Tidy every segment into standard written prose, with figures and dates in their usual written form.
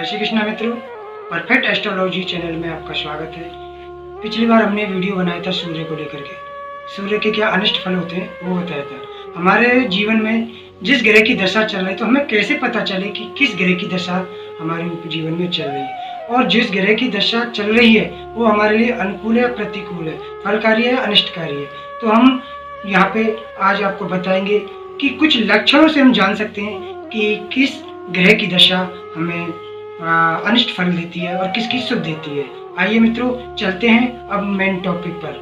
जय श्री कृष्णा मित्रों, perfect astrology channel में आपका स्वागत है। पिछली बार हमने वीडियो बनाया था सूर्य को लेकर के, सूर्य के क्या अनिष्ट फल होते हैं वो बताया था। हमारे जीवन में जिस ग्रह की दशा चल रही है तो हमें कैसे पता चले कि किस ग्रह की दशा हमारे जीवन में चल रही है, और जिस ग्रह की दशा चल रही है वो हमारे लिए अनुकूल है, प्रतिकूल है, फलकारी है, अनिष्टकारी है। तो हम यहाँ पे आज आपको बताएंगे कि कुछ लक्षणों से हम जान सकते हैं कि किस ग्रह की दशा हमें अनिष्ट फल देती है और किसकी शुभ देती है। आइए मित्रों, चलते हैं अब मेन टॉपिक पर।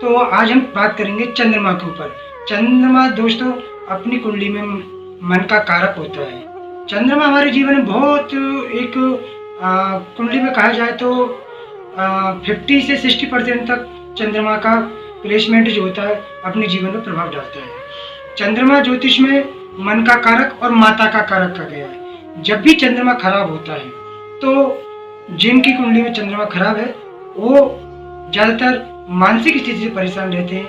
तो आज हम बात करेंगे चंद्रमा के ऊपर। चंद्रमा दोस्तों अपनी कुंडली में मन का कारक होता है। चंद्रमा हमारे जीवन में बहुत एक कुंडली में कहा जाए तो 50 से 60% तक चंद्रमा का प्लेसमेंट जो होता है अपने जीवन में प्रभाव डालता है। चंद्रमा ज्योतिष में मन का कारक और माता का कारक कहा गया है। जब भी चंद्रमा खराब होता है तो जिनकी कुंडली में चंद्रमा खराब है वो ज्यादातर मानसिक स्थिति से परेशान रहते हैं,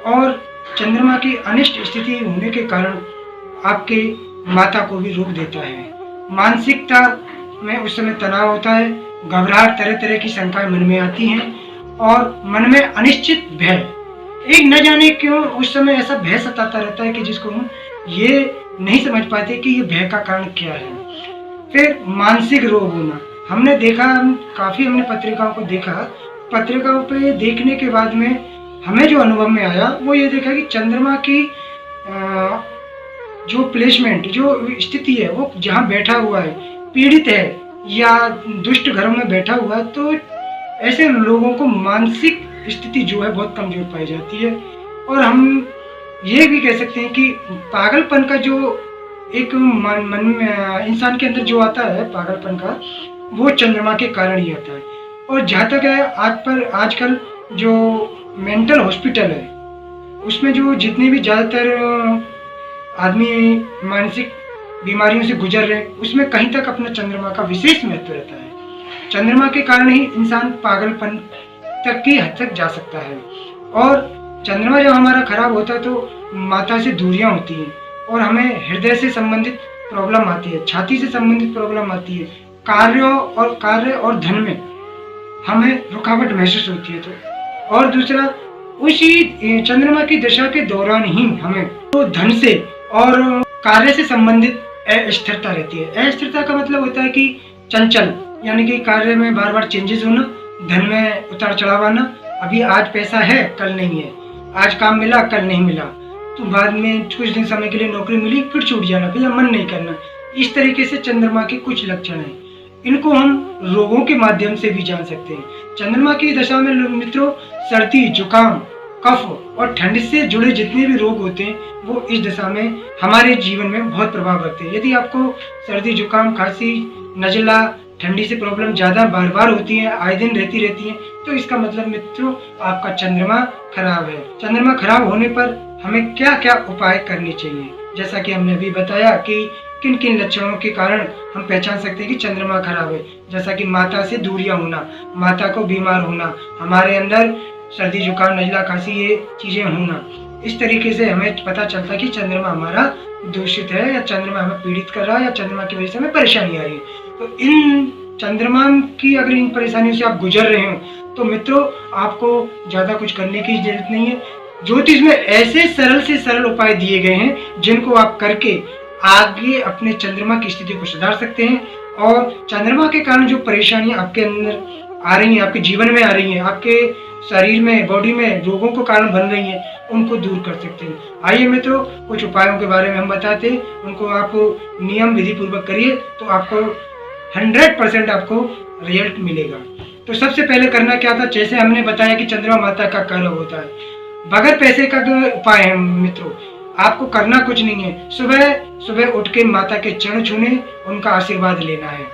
और चंद्रमा की अनिष्ट स्थिति होने के कारण आपके माता को भी रोक देता है। मानसिकता में उस समय तनाव होता है, घबराहट, तरह तरह की शंकाएं मन में आती हैं और मन में अनिश्चित भय, एक न जाने क्यों उस समय ऐसा भय सताता रहता है कि जिसको हम ये नहीं समझ पाते कि ये भय का कारण क्या है। फिर मानसिक रोग होना, हमने देखा, हमने पत्रिकाओं को देखा, पत्रिकाओं पे देखने के बाद में हमें जो अनुभव में आया वो ये देखा कि चंद्रमा की जो प्लेसमेंट, जो स्थिति है, वो जहाँ बैठा हुआ है, पीड़ित है या दुष्ट घरों में बैठा हुआ है, तो ऐसे लोगों को मानसिक स्थिति जो है बहुत कमजोर पाई जाती है। और हम ये भी कह सकते हैं कि पागलपन का जो एक मन में इंसान के अंदर जो आता है पागलपन का, वो चंद्रमा के कारण ही आता है। और जहाँ तक है आजकल जो मेंटल हॉस्पिटल है उसमें जो जितने भी ज़्यादातर आदमी मानसिक बीमारियों से गुजर रहे हैं उसमें कहीं तक अपना चंद्रमा का विशेष महत्व रहता है। चंद्रमा के कारण ही इंसान पागलपन तक की हद तक जा सकता है। और चंद्रमा जब हमारा खराब होता है तो माता से दूरियां होती हैं और हमें हृदय से संबंधित प्रॉब्लम आती है, छाती से संबंधित प्रॉब्लम आती है, कार्य और धन में हमें रुकावट महसूस होती है। तो और दूसरा, उसी चंद्रमा की दशा के दौरान ही हमें तो धन से और कार्य से संबंधित अस्थिरता रहती है। अस्थिरता का मतलब होता है कि चंचल, यानी कि कार्य में बार बार चेंजेस होना, धन में उतार चढ़ाव आना, अभी आज पैसा है कल नहीं है, आज काम मिला कल नहीं मिला, तो बाद में कुछ दिन समय के लिए नौकरी मिली फिर छूट जाना, फिर मन नहीं करना। इस तरीके से चंद्रमा के कुछ लक्षण हैं। इनको हम रोगों के माध्यम से भी जान सकते हैं। चंद्रमा की दशा में मित्रों सर्दी, जुकाम, कफ और ठंड से जुड़े जितने भी रोग होते हैं वो इस दशा में हमारे जीवन में बहुत प्रभाव रखते हैं। यदि आपको सर्दी, जुकाम, खांसी, नजला, ठंडी से प्रॉब्लम ज्यादा बार बार होती है, आए दिन रहती है, तो इसका मतलब मित्रों आपका चंद्रमा खराब है। चंद्रमा खराब होने पर हमें क्या क्या उपाय करने चाहिए, जैसा कि हमने अभी बताया कि किन किन लक्षणों के कारण हम पहचान सकते हैं कि चंद्रमा खराब है। जैसा कि माता से दूरियां होना, माता को बीमार होना, हमारे अंदर सर्दी, जुकाम, नजला, खांसी, ये चीजें होना, इस तरीके से हमें पता चलता है कि चंद्रमा हमारा दूषित है या चंद्रमा हमें पीड़ित कर रहा है या चंद्रमा की वजह से हमें परेशानी आ रही है। तो इन चंद्रमा की अगर इन परेशानियों से आप गुजर रहे हो तो मित्रों आपको ज्यादा कुछ करने की जरूरत नहीं है। ज्योतिष में ऐसे सरल से सरल उपाय दिए गए हैं जिनको आप करके आगे अपने चंद्रमा की स्थिति को सुधार सकते हैं, और चंद्रमा के कारण जो परेशानियां आपके अंदर आ रही हैं, आपके जीवन में आ रही हैं, आपके शरीर में, बॉडी में रोगों को कारण बन रही हैं, उनको दूर कर सकते हैं। आइए मित्रों कुछ उपायों के बारे में हम बताते हैं, उनको आप नियम विधि पूर्वक करिए तो आपको 100% आपको रिजल्ट मिलेगा। तो सबसे पहले करना क्या था, जैसे हमने बताया कि चंद्रमा माता का कारक होता है, बगैर पैसे का उपाय है मित्रों, आपको करना कुछ नहीं है, सुबह सुबह उठ के माता के चरण छूने, उनका आशीर्वाद लेना है,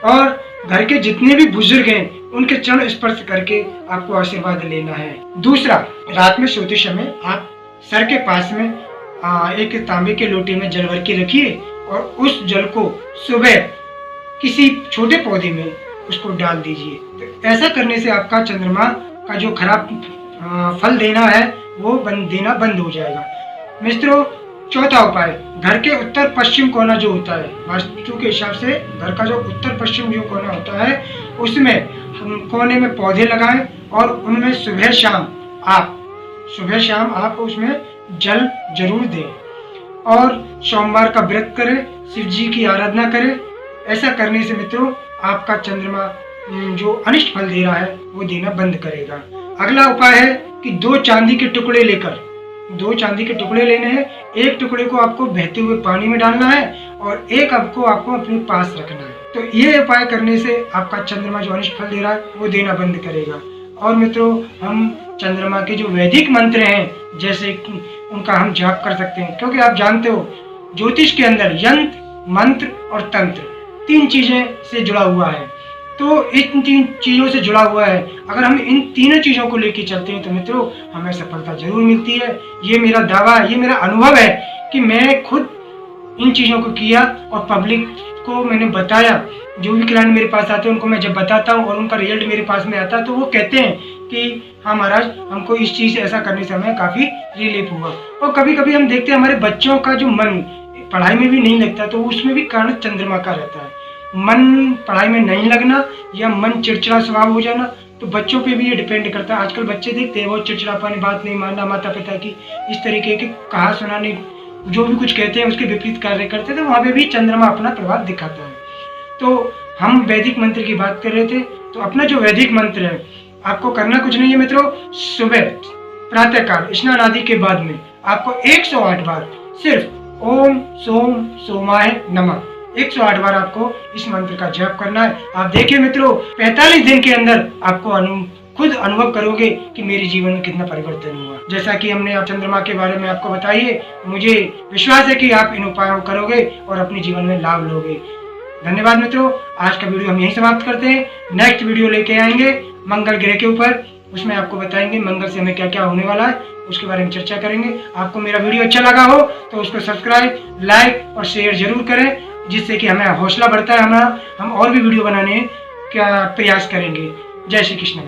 और घर के जितने भी बुजुर्ग हैं उनके चरण स्पर्श करके आपको आशीर्वाद लेना है। दूसरा, रात में सोते समय आप सर के पास में एक तांबे के लोटे में जल भर के रखिए और उस जल को सुबह किसी छोटे पौधे में उसको डाल दीजिए। तो ऐसा करने से आपका चंद्रमा का जो खराब फल देना है वो देना बंद हो जाएगा। मित्रों चौथा उपाय, घर के उत्तर पश्चिम कोना जो होता है, वास्तु के हिसाब से घर का जो उत्तर पश्चिम जो कोना होता है, उसमें हम कोने में पौधे लगाएं और उनमें सुबह शाम आप उसमें जल जरूर दें और सोमवार का व्रत करें, शिव जी की आराधना करें। ऐसा करने से मित्रों आपका चंद्रमा जो अनिष्ट फल दे रहा है वो देना बंद करेगा। अगला उपाय है कि 2 चांदी के टुकड़े लेने हैं। एक टुकड़े को आपको बहते हुए पानी में डालना है और एक आपको अपने पास रखना है। तो ये उपाय करने से आपका चंद्रमा जो अनिष्ट फल दे रहा है वो देना बंद करेगा। और मित्रों हम चंद्रमा के जो वैदिक मंत्र हैं जैसे उनका हम जाप कर सकते हैं, क्योंकि आप जानते हो ज्योतिष के अंदर यंत्र, मंत्र और तंत्र 3 चीजें से जुड़ा हुआ है। तो इन 3 चीजों से जुड़ा हुआ है, अगर हम इन तीनों चीजों को लेकर चलते हैं तो मित्रों हमें सफलता जरूर मिलती है। ये मेरा दावा, ये मेरा अनुभव है कि मैं खुद इन चीजों को किया और पब्लिक को मैंने बताया। जो भी क्लाइंट मेरे पास आते हैं उनको मैं जब बताता हूँ और उनका रिजल्ट मेरे पास में आता है तो वो कहते हैं कि हाँ महाराज, हमको इस चीज ऐसा करने से हमें काफी रिलीफ हुआ। और कभी कभी हम देखते हैं हमारे बच्चों का जो मन पढ़ाई में भी नहीं लगता, तो उसमें भी कारण चंद्रमा का रहता है। मन पढ़ाई में नहीं लगना या मन चिड़चिड़ा स्वभाव हो जाना, तो बच्चों पे भी ये डिपेंड करता है। आजकल बच्चे देखते हैं बहुत चिड़चिड़ापन, बात नहीं मानना माता पिता की, इस तरीके की कहा सुना नहीं, जो भी कुछ कहते हैं उसके विपरीत कार्य करते हैं, तो वहाँ पे भी चंद्रमा अपना प्रभाव दिखाता है। तो हम वैदिक मंत्र की बात कर रहे थे, तो अपना जो वैदिक मंत्र है आपको करना कुछ नहीं है मित्रों। सुबह प्रातःकाल स्नान आदि के बाद में आपको 108 बार सिर्फ ओम सोम सोमाय नमः 108 बार आपको इस मंत्र का जप करना है। आप देखिए मित्रों 45 दिन के अंदर आपको खुद अनुभव करोगे कि मेरे जीवन में कितना परिवर्तन हुआ। जैसा कि हमने चंद्रमा के बारे में आपको बताइए, मुझे विश्वास है कि आप इन उपायों करोगे और अपने जीवन में लाभ लोगे। धन्यवाद मित्रों, आज का वीडियो हम यहीं समाप्त करते हैं। नेक्स्ट वीडियो लेके आएंगे मंगल ग्रह के ऊपर, उसमें आपको बताएंगे मंगल से हमें क्या क्या होने वाला है, उसके बारे में चर्चा करेंगे। आपको मेरा वीडियो अच्छा लगा हो तो उसको सब्सक्राइब, लाइक और शेयर जरूर करें, जिससे कि हमें हौसला बढ़ता है हमारा, हम और भी वीडियो बनाने का प्रयास करेंगे। जय श्री कृष्ण।